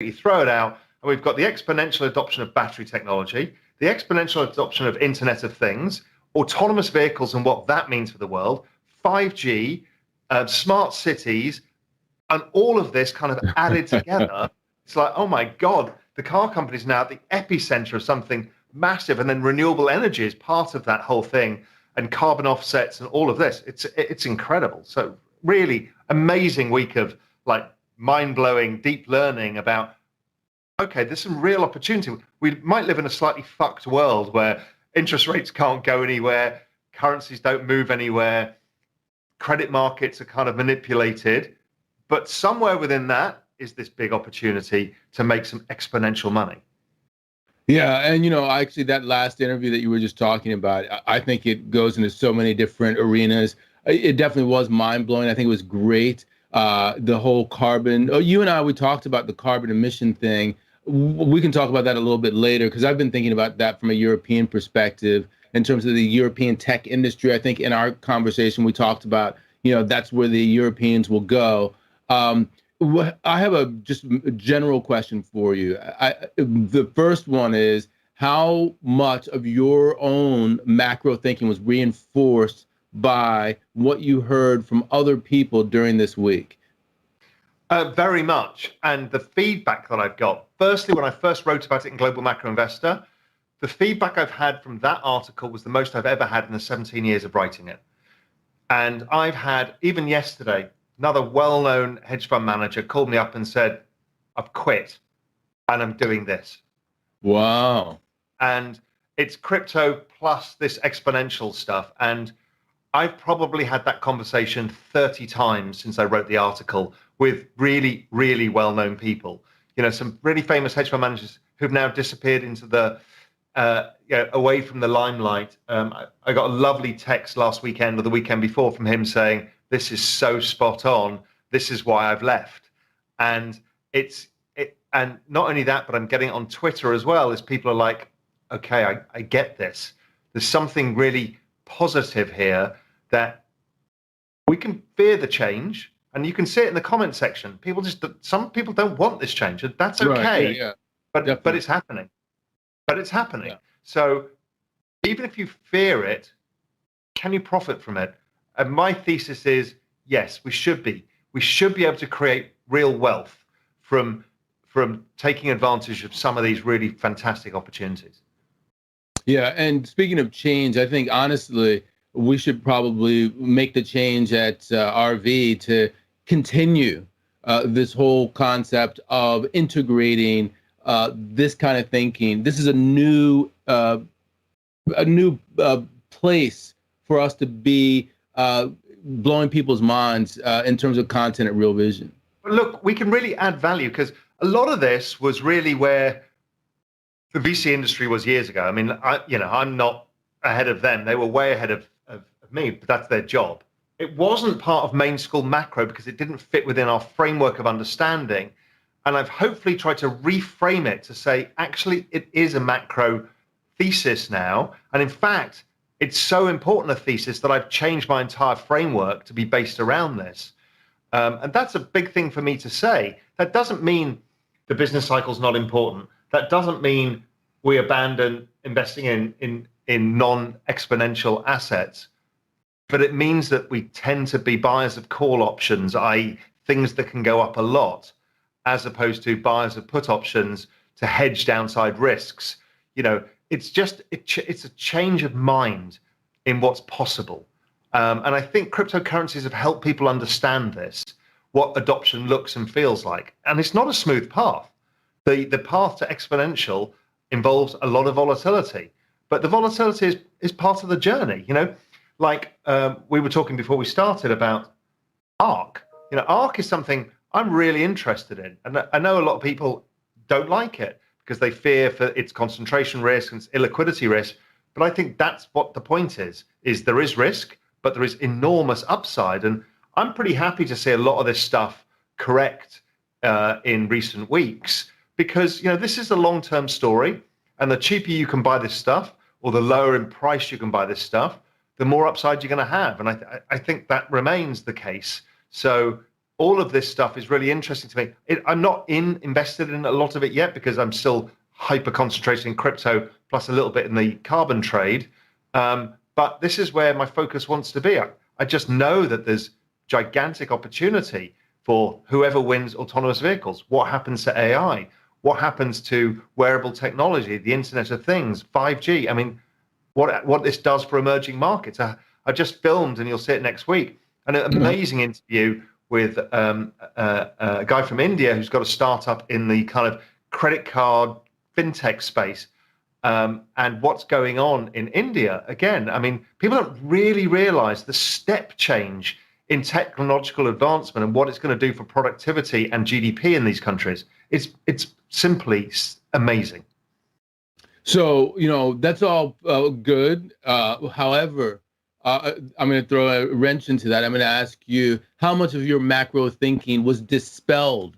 You throw it out, and we've got the exponential adoption of battery technology, the exponential adoption of Internet of Things, autonomous vehicles and what that means for the world, 5G, smart cities, and all of this kind of added together. It's like, oh my God, the car company's now at the epicenter of something massive, and then renewable energy is part of that whole thing, and carbon offsets and all of this. It's incredible. So really amazing week of like mind-blowing deep learning about, okay, there's some real opportunity. We might live in a slightly fucked world where interest rates can't go anywhere, currencies don't move anywhere, credit markets are kind of manipulated, but somewhere within that is this big opportunity to make some exponential money. Yeah, and actually that last interview that you were just talking about, I think it goes into so many different arenas. It definitely was mind-blowing. I think it was great. The whole carbon, you and I, we talked about the carbon emission thing. We can talk about that a little bit later, because I've been thinking about that from a European perspective in terms of the European tech industry. I think in our conversation, we talked about, that's where the Europeans will go. I have a just a general question for you. The first one is, how much of your own macro thinking was reinforced by what you heard from other people during this week? Very much. And the feedback that I've got, firstly, when I first wrote about it in Global Macro Investor, the feedback I've had from that article was the most I've ever had in the 17 years of writing it. And I've had, even yesterday, another well-known hedge fund manager called me up and said, I've quit and I'm doing this. Wow. And it's crypto plus this exponential stuff. And I've probably had that conversation 30 times since I wrote the article with really, really well-known people. Some really famous hedge fund managers who've now disappeared into the, away from the limelight. I got a lovely text last weekend or the weekend before from him saying, this is so spot on. This is why I've left. And and not only that, but I'm getting it on Twitter as well, as people are like, okay, I get this. There's something really positive here, that we can fear the change, and you can see it in the comment section. Some people don't want this change, and that's okay. Right, yeah. But it's happening. Yeah. So even if you fear it, can you profit from it? And my thesis is, yes, we should be. We should be able to create real wealth from taking advantage of some of these really fantastic opportunities. Yeah, and speaking of change, I think honestly, we should probably make the change at RV to continue this whole concept of integrating this kind of thinking. This is a new place for us to be blowing people's minds in terms of content at Real Vision. Look, we can really add value, because a lot of this was really where the VC industry was years ago. I mean, I'm not ahead of them. They were way ahead of me, but that's their job. It wasn't part of main school macro because it didn't fit within our framework of understanding. And I've hopefully tried to reframe it to say, actually, it is a macro thesis now. And in fact, it's so important a thesis that I've changed my entire framework to be based around this. And that's a big thing for me to say. That doesn't mean the business cycle is not important. That doesn't mean we abandon investing in non-exponential assets. But it means that we tend to be buyers of call options, i.e. things that can go up a lot, as opposed to buyers of put options to hedge downside risks. It's a change of mind in what's possible. And I think cryptocurrencies have helped people understand this, what adoption looks and feels like. And it's not a smooth path. The path to exponential involves a lot of volatility, but the volatility is part of the journey. We were talking before we started about ARK. ARK is something I'm really interested in. And I know a lot of people don't like it because they fear for its concentration risk and its illiquidity risk. But I think that's what the point is there is risk, but there is enormous upside. And I'm pretty happy to see a lot of this stuff correct in recent weeks, because this is a long-term story, and the cheaper you can buy this stuff, or the lower in price you can buy this stuff, the more upside you're going to have. And I think that remains the case. So all of this stuff is really interesting to me. I'm not invested in a lot of it yet because I'm still hyper concentrated in crypto plus a little bit in the carbon trade. But this is where my focus wants to be. I just know that there's gigantic opportunity for whoever wins autonomous vehicles. What happens to AI? What happens to wearable technology, the Internet of Things, 5G? I mean, what this does for emerging markets. I just filmed, and you'll see it next week, an amazing interview with a guy from India who's got a startup in the kind of credit card fintech space. And what's going on in India, again, I mean, people don't really realize the step change in technological advancement and what it's going to do for productivity and GDP in these countries. It's simply amazing. So, that's all good. However, I'm going to throw a wrench into that. I'm going to ask you, how much of your macro thinking was dispelled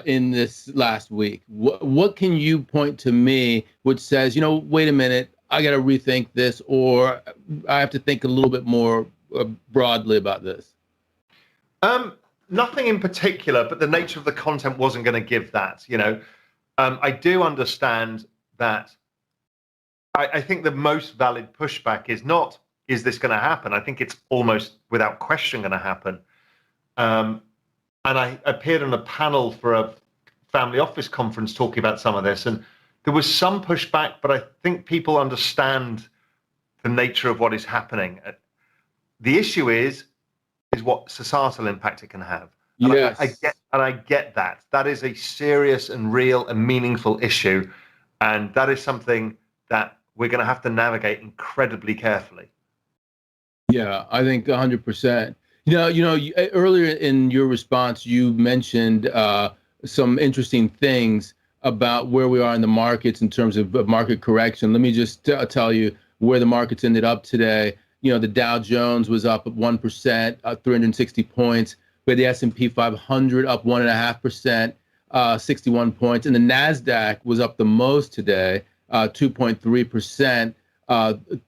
in this last week? What can you point to me which says, wait a minute, I got to rethink this, or I have to think a little bit more broadly about this? Nothing in particular, but the nature of the content wasn't going to give that. I do understand that. I think the most valid pushback is not, is this going to happen? I think it's almost without question going to happen. And I appeared on a panel for a family office conference talking about some of this, and there was some pushback, but I think people understand the nature of what is happening. The issue is what societal impact it can have. And yes. I get that. That is a serious and real and meaningful issue, and that is something that we're going to have to navigate incredibly carefully. Yeah, I think 100%. Earlier in your response, you mentioned some interesting things about where we are in the markets in terms of market correction. Let me just tell you where the markets ended up today. The Dow Jones was up 1%, 360 points. We had the S&P 500 up 1.5%, 61 points. And the NASDAQ was up the most today, 2.3%,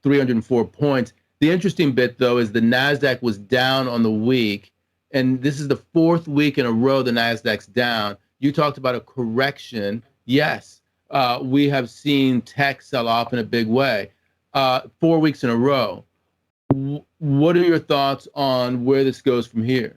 304 points. The interesting bit, though, is the NASDAQ was down on the week, and this is the fourth week in a row the NASDAQ's down. You talked about a correction. Yes, we have seen tech sell off in a big way, 4 weeks in a row. What are your thoughts on where this goes from here?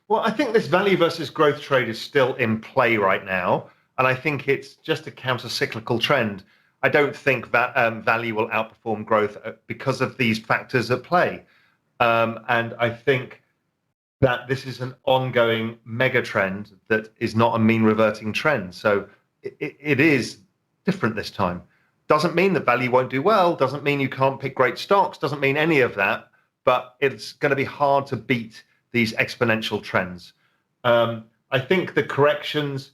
Well, I think this value versus growth trade is still in play right now, and I think it's just a counter-cyclical trend. I don't think that value will outperform growth because of these factors at play. And I think that this is an ongoing mega trend that is not a mean reverting trend. So it is different this time. Doesn't mean that value won't do well, doesn't mean you can't pick great stocks, doesn't mean any of that, but it's going to be hard to beat these exponential trends. I think the corrections,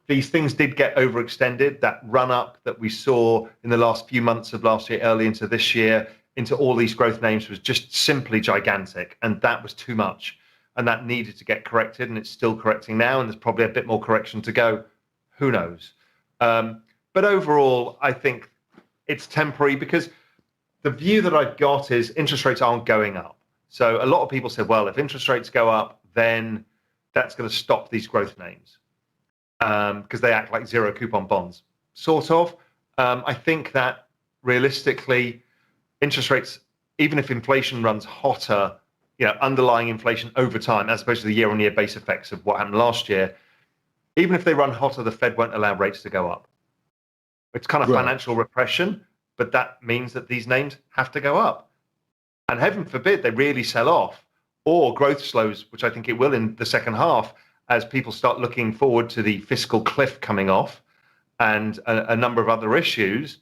these things did get overextended. That run up that we saw in the last few months of last year, early into this year, into all these growth names was just simply gigantic. And that was too much. And that needed to get corrected. And it's still correcting now. And there's probably a bit more correction to go. Who knows? But overall, I think it's temporary because the view that I've got is interest rates aren't going up. So a lot of people said, well, if interest rates go up, then that's going to stop these growth names. Because they act like zero coupon bonds, sort of. I think that realistically, interest rates, even if inflation runs hotter, underlying inflation over time, as opposed to the year-on-year base effects of what happened last year, even if they run hotter, the Fed won't allow rates to go up. It's kind of financial repression, but that means that these names have to go up. And heaven forbid they really sell off, or growth slows, which I think it will in the second half, as people start looking forward to the fiscal cliff coming off and a number of other issues.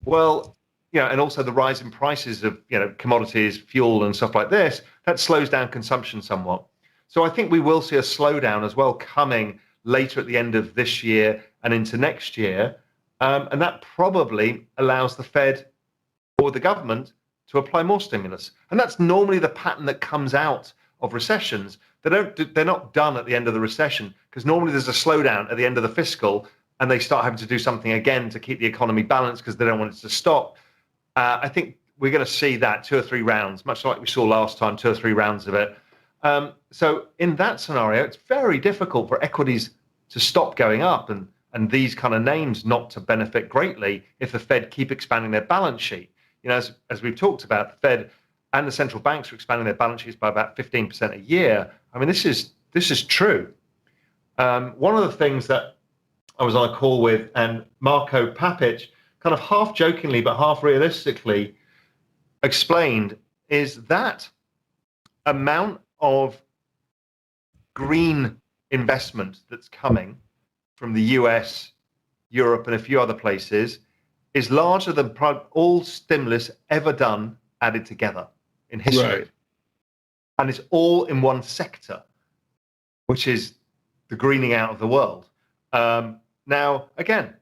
Well, and also the rise in prices of, commodities, fuel and stuff like this, that slows down consumption somewhat. So I think we will see a slowdown as well coming later at the end of this year and into next year. And that probably allows the Fed or the government to apply more stimulus. And that's normally the pattern that comes out of recessions. They're not done at the end of the recession, because normally there's a slowdown at the end of the fiscal and they start having to do something again to keep the economy balanced because they don't want it to stop. I think we're going to see that 2 or 3 rounds, much like we saw last time, 2 or 3 rounds of it. So in that scenario, it's very difficult for equities to stop going up and these kind of names not to benefit greatly if the Fed keep expanding their balance sheet. As we've talked about, the Fed and the central banks are expanding their balance sheets by about 15% a year. I mean, this is true. One of the things that I was on a call with, and Marco Papic, kind of half jokingly but half realistically explained, is that amount of green investment that's coming from the US, Europe, and a few other places is larger than all stimulus ever done added together in history. Right. And it's all in one sector, which is the greening out of the world. Now, again,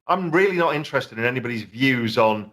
I'm really not interested in anybody's views on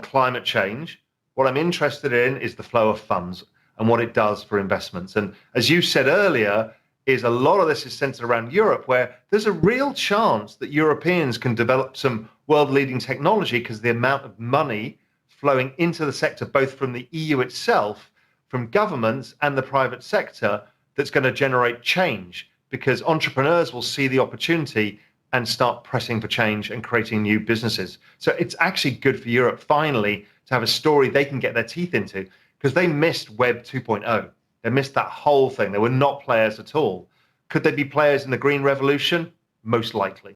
climate change. What I'm interested in is the flow of funds and what it does for investments. And as you said earlier, is a lot of this is centered around Europe, where there's a real chance that Europeans can develop some world-leading technology because the amount of money flowing into the sector, both from the EU itself, from governments and the private sector, that's going to generate change, because entrepreneurs will see the opportunity and start pressing for change and creating new businesses. So it's actually good for Europe finally to have a story they can get their teeth into, because they missed Web 2.0. They missed that whole thing. They were not players at all. Could they be players in the green revolution? Most likely.